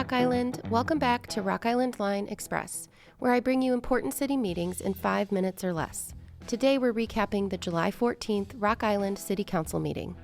Rock Island. Welcome back to Rock Island Line Express, where I bring you important city meetings in 5 minutes or less. Today we're recapping the July 14th Rock Island City Council meeting.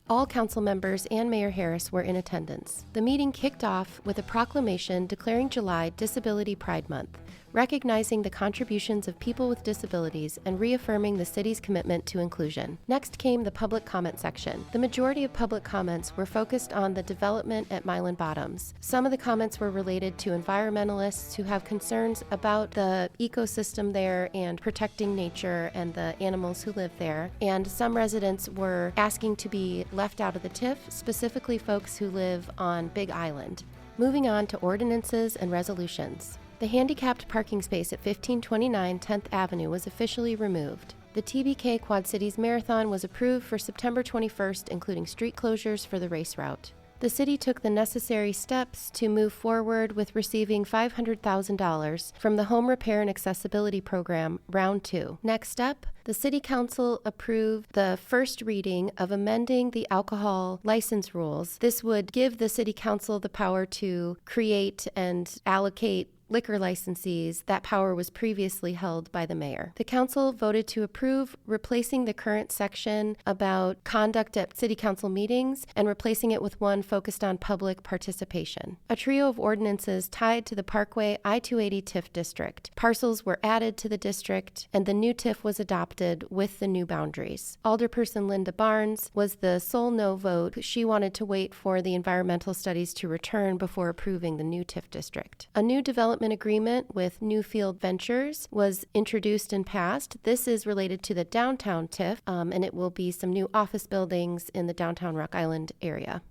All council members and Mayor Harris were in attendance. The meeting kicked off with a proclamation declaring July Disability Pride Month, recognizing the contributions of people with disabilities and reaffirming the city's commitment to inclusion. Next came the public comment section. The majority of public comments were focused on the development at Mylan Bottoms. Some of the comments were related to environmentalists who have concerns about the ecosystem there and protecting nature and the animals who live there. And some residents were asking to be left out of the TIF, specifically folks who live on Big Island. Moving on to ordinances and resolutions. The handicapped parking space at 1529 10th Avenue was officially removed. The TBK Quad Cities Marathon was approved for September 21st, including street closures for the race route. The city took the necessary steps to move forward with receiving $500,000 from the Home Repair and Accessibility Program, Round 2. Next up, the City Council approved the first reading of amending the alcohol license rules. This would give the City Council the power to create and allocate liquor licensees. That power was previously held by the mayor. The council voted to approve replacing the current section about conduct at city council meetings and replacing it with one focused on public participation. A trio of ordinances tied to the Parkway I-280 TIF district. Parcels were added to the district and the new TIF was adopted with the new boundaries. Alderperson Linda Barnes was the sole no vote. She wanted to wait for the environmental studies to return before approving the new TIF district. A new development agreement with Newfield Ventures was introduced and passed. This is related to the downtown TIF, and it will be some new office buildings in the downtown Rock Island area.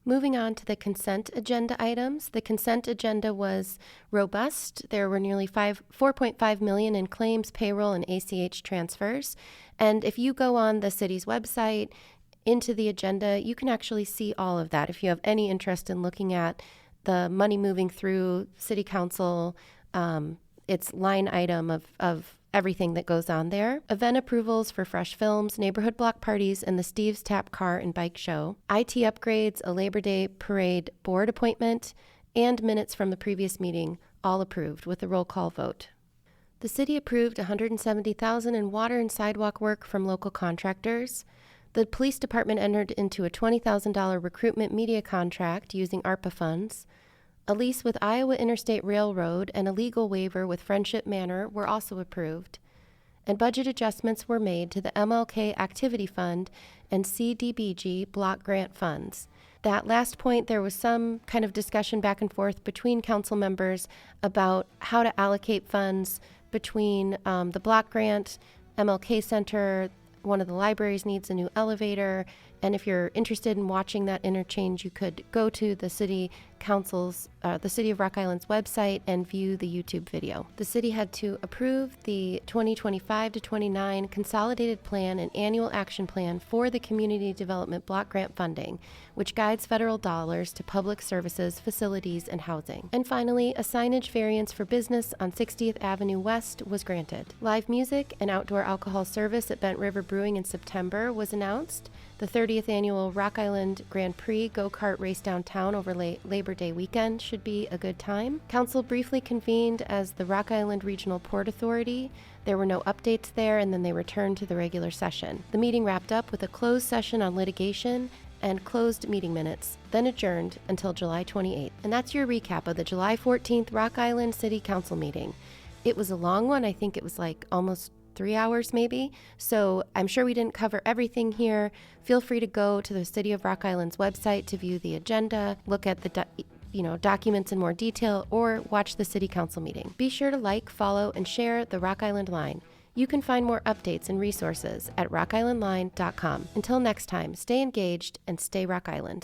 Moving on to the consent agenda items. The consent agenda was robust. There were nearly $4.5 million in claims, payroll, and ACH transfers. And if you go on the city's website into the agenda, you can actually see all of that. If you have any interest in looking at the money moving through city council, it's line item of everything that goes on there. Event approvals for Fresh Films, neighborhood block parties, and the Steve's Tap Car and Bike Show. IT upgrades, a Labor Day parade board appointment, and minutes from the previous meeting, all approved with a roll call vote. The city approved $170,000 in water and sidewalk work from local contractors. The police department entered into a $20,000 recruitment media contract using ARPA funds. A lease with Iowa Interstate Railroad and a legal waiver with Friendship Manor were also approved. And budget adjustments were made to the MLK Activity Fund and CDBG block grant funds. That last point, there was some kind of discussion back and forth between council members about how to allocate funds between the block grant, MLK Center. One of the libraries needs a new elevator, and if you're interested in watching that interchange, you could go to the City Council's, the City of Rock Island's website and view the YouTube video. The city had to approve the 2025 to 29 Consolidated Plan and Annual Action Plan for the Community Development Block Grant Funding, which guides federal dollars to public services, facilities, and housing. And finally, a signage variance for business on 60th Avenue West was granted. Live music and outdoor alcohol service at Bent River Brewing in September was announced. The 30th annual Rock Island Grand Prix go-kart race downtown over Labor Day weekend should be a good time. Council briefly convened as the Rock Island Regional Port Authority. There were no updates there, and then they returned to the regular session. The meeting wrapped up with a closed session on litigation and closed meeting minutes, then adjourned until July 28th. And that's your recap of the July 14th Rock Island City Council meeting. It was a long one. I think it was like almost 3 hours maybe. So I'm sure we didn't cover everything here. Feel free to go to the City of Rock Island's website to view the agenda, look at the documents in more detail, or watch the City Council meeting. Be sure to like, follow, and share the Rock Island Line. You can find more updates and resources at rockislandline.com. Until next time, stay engaged and stay Rock Island.